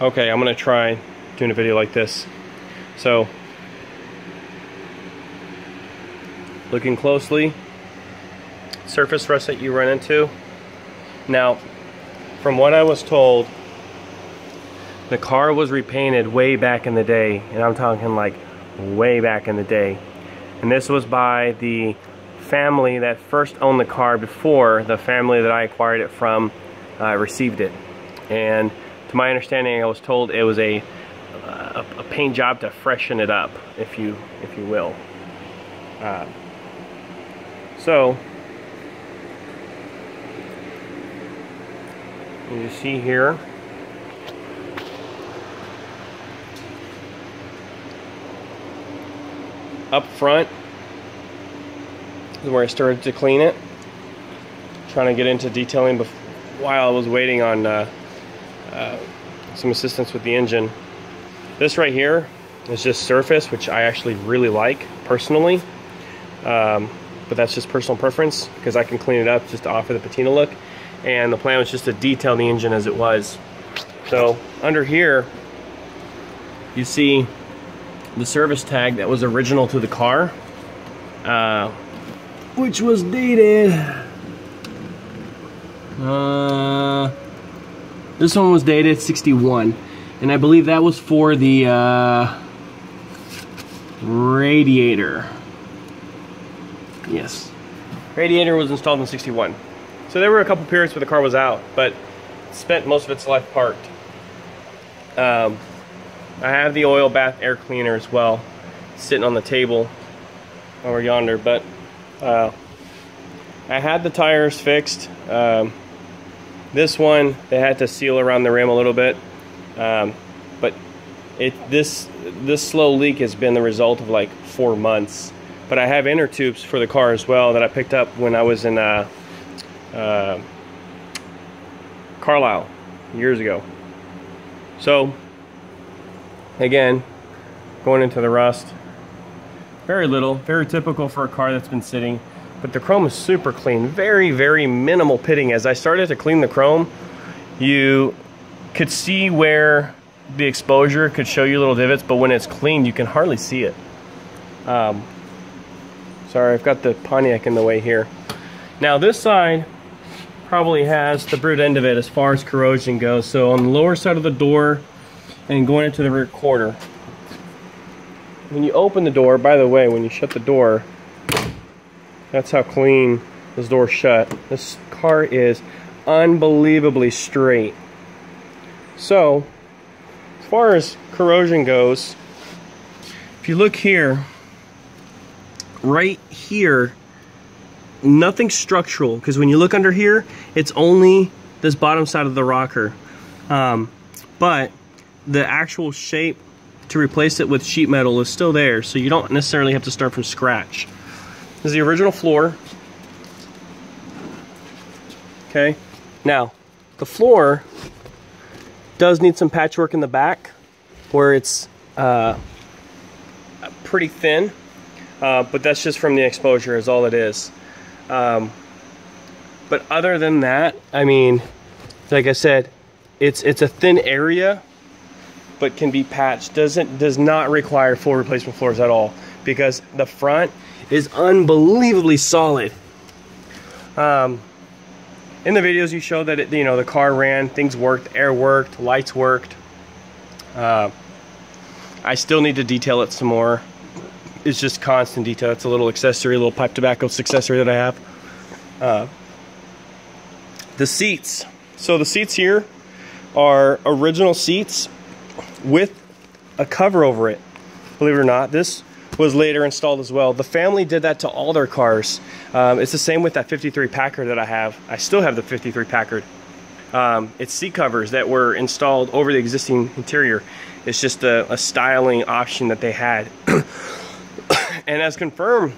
Okay, I'm gonna try doing a video like this. So, looking closely, surface rust that you run into. Now, from what I was told, the car was repainted way back in the day, and I'm talking like way back in the day. And this was by the family that first owned the car before the family that I acquired it from received it. And to my understanding, I was told it was a paint job to freshen it up, if you will. So you see here, up front is where I started to clean it. Trying to get into detailing while I was waiting on some assistance with the engine. This right here is just surface, which I actually really like personally, but that's just personal preference because I can clean it up just to offer the patina look, and the plan was just to detail the engine as it was. So under here you see the service tag that was original to the car, which was dated, this one was dated 61, and I believe that was for the radiator. Yes, radiator was installed in 61. So there were a couple periods where the car was out, but spent most of its life parked. I have the oil bath air cleaner as well, sitting on the table over yonder, but I had the tires fixed. This one, they had to seal around the rim a little bit, but this slow leak has been the result of like 4 months. But I have inner tubes for the car as well that I picked up when I was in Carlisle years ago. So again, going into the rust, very little, very typical for a car that's been sitting. But the chrome is super clean, very, very minimal pitting. As I started to clean the chrome, you could see where the exposure could show you little divots, but when it's clean, you can hardly see it. Sorry, I've got the Pontiac in the way here. Now this side probably has the brute end of it as far as corrosion goes. So on the lower side of the door and going into the rear quarter, when you open the door, by the way, when you shut the door, that's how clean this door's shut. This car is unbelievably straight. So, as far as corrosion goes, if you look here, right here, nothing structural, because when you look under here, it's only this bottom side of the rocker. But the actual shape to replace it with sheet metal is still there, so you don't necessarily have to start from scratch. This is the original floor. Okay, now the floor does need some patchwork in the back where it's pretty thin, but that's just from the exposure is all it is. But other than that, I mean, like I said, it's a thin area, but can be patched. Does not require full replacement floors at all, because the front is unbelievably solid. In the videos you showed that the car ran, things worked, air worked, lights worked. I still need to detail it some more. It's just constant detail. It's a little accessory, a little pipe tobacco accessory that I have. The seats. So the seats here are original seats with a cover over it. Believe it or not, this was later installed as well. The family did that to all their cars. It's the same with that 53 Packard that I have. I still have the 53 Packard. It's seat covers that were installed over the existing interior. It's just a styling option that they had. And as confirmed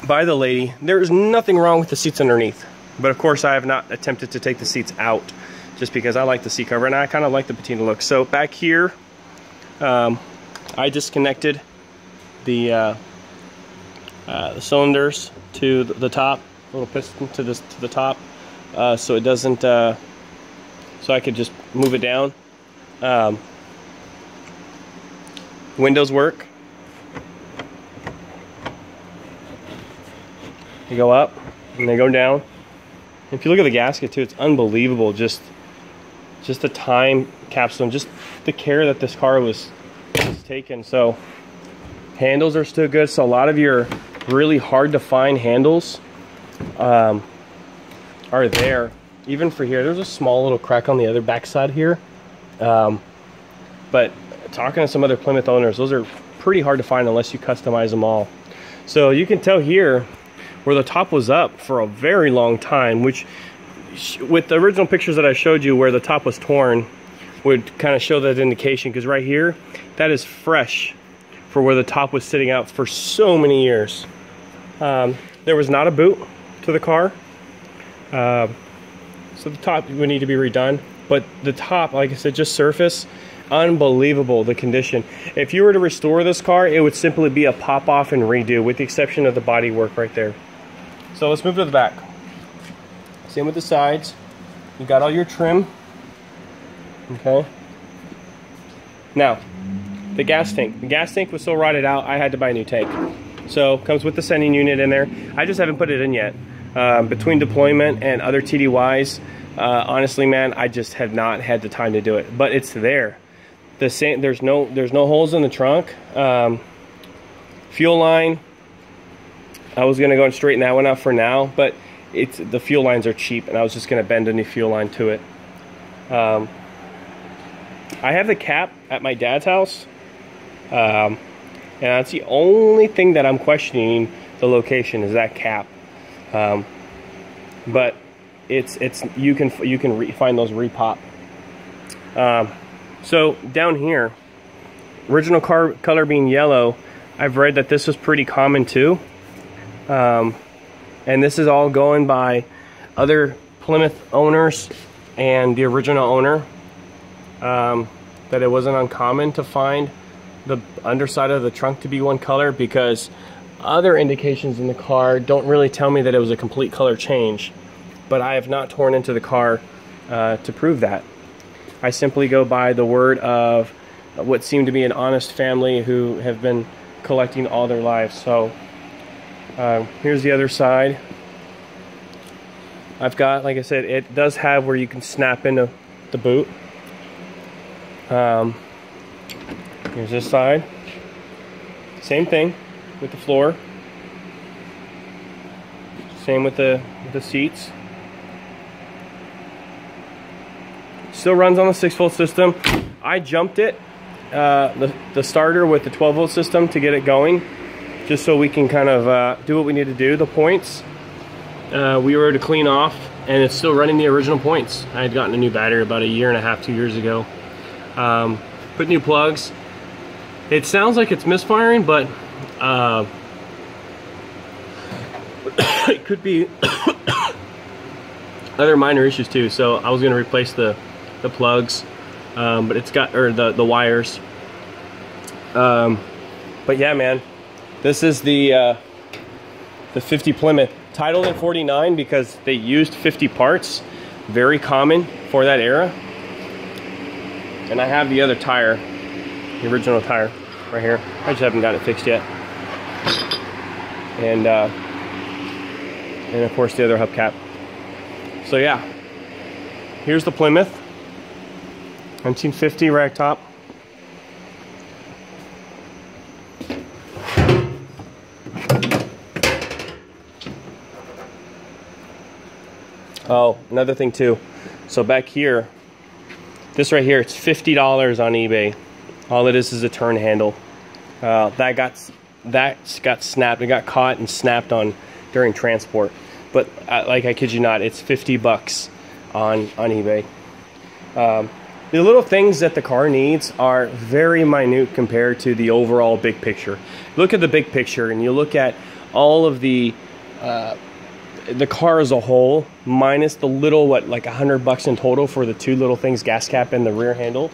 by the lady, there is nothing wrong with the seats underneath. But of course I have not attempted to take the seats out, just because I like the seat cover and I kind of like the patina look. So back here, I disconnected the cylinders to the top, little piston to the top, so it doesn't, so I could just move it down. Windows work. They go up and they go down. If you look at the gasket too, it's unbelievable. Just the time capsule and just the care that this car was taken. So handles are still good. So a lot of your really hard to find handles are there. Even for here, there's a small little crack on the other backside here. But talking to some other Plymouth owners, those are pretty hard to find unless you customize them all. So you can tell here where the top was up for a very long time, which with the original pictures that I showed you where the top was torn would kind of show that indication, because right here, that is fresh for where the top was sitting out for so many years. There was not a boot to the car. So the top would need to be redone, but the top, like I said, just surface, unbelievable the condition. If you were to restore this car, it would simply be a pop off and redo, with the exception of the body work right there. So let's move to the back. Same with the sides. You got all your trim. Okay. Now, the gas tank. The gas tank was so rotted out, I had to buy a new tank. So comes with the sending unit in there. I just haven't put it in yet. Between deployment and other TDYs, honestly, man, I just have not had the time to do it. But it's there. The same. There's no holes in the trunk. Fuel line. I was gonna go and straighten that one out for now, but the fuel lines are cheap, and I was just gonna bend a new fuel line to it. I have the cap at my dad's house, and that's the only thing that I'm questioning the location, is that cap. But you can find those repop. So down here, original car color being yellow, I've read that this was pretty common too. And this is all going by other Plymouth owners and the original owner, that it wasn't uncommon to find the underside of the trunk to be one color, because other indications in the car don't really tell me that it was a complete color change. But I have not torn into the car to prove that. I simply go by the word of what seemed to be an honest family who have been collecting all their lives. So here's the other side. I've got, like I said, it does have where you can snap into the boot. Here's this side. Same thing with the floor. Same with the seats. Still runs on the 6-volt system. I jumped it, the starter with the 12-volt system to get it going, just so we can kind of do what we need to do. The points we were to clean off, and it's still running the original points. I had gotten a new battery about 1.5 years, 2 years ago. Put new plugs. It sounds like it's misfiring, but it could be other minor issues too. So I was going to replace the plugs, but it's got, or the wires. But yeah, man, this is the 50 Plymouth, titled in 49 because they used 50 parts, very common for that era. And I have the other tire, the original tire right here. I just haven't got it fixed yet. And of course the other hubcap. So yeah, here's the Plymouth 1950 ragtop. Oh, another thing too. So back here, this right here, it's $50 on eBay. All it is a turn handle. That got snapped. It got caught and snapped on during transport. But like, I kid you not, it's 50 bucks on eBay. The little things that the car needs are very minute compared to the overall big picture. Look at the big picture, and you look at all of the car as a whole, minus the little, what, like $100 in total for the two little things, gas cap and the rear handle,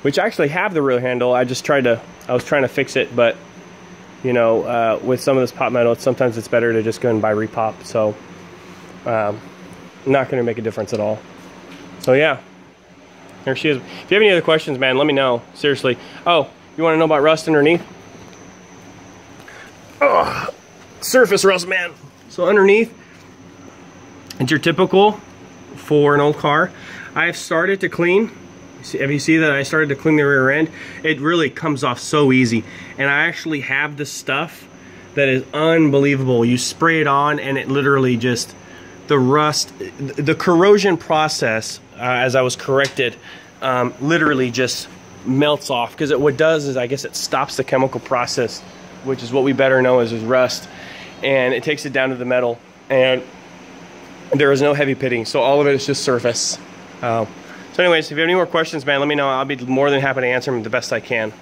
which I actually have the rear handle. I was trying to fix it, but you know, with some of this pot metal, sometimes it's better to just go and buy repop. So not going to make a difference at all. So yeah, There she is. If you have any other questions, man, let me know. Seriously. Oh, you want to know about rust underneath? Oh, surface rust, man. So underneath, it's your typical for an old car. I've started to clean. Have you seen that I started to clean the rear end? It really comes off so easy. And I actually have this stuff that is unbelievable. You spray it on and it literally just, the rust, the corrosion process, as I was corrected, literally just melts off. Because what it does is, I guess it stops the chemical process, which is what we better know as rust. And it takes it down to the metal. And there is no heavy pitting. So all of it is just surface. So anyways, if you have any more questions, man, let me know. I'll be more than happy to answer them the best I can.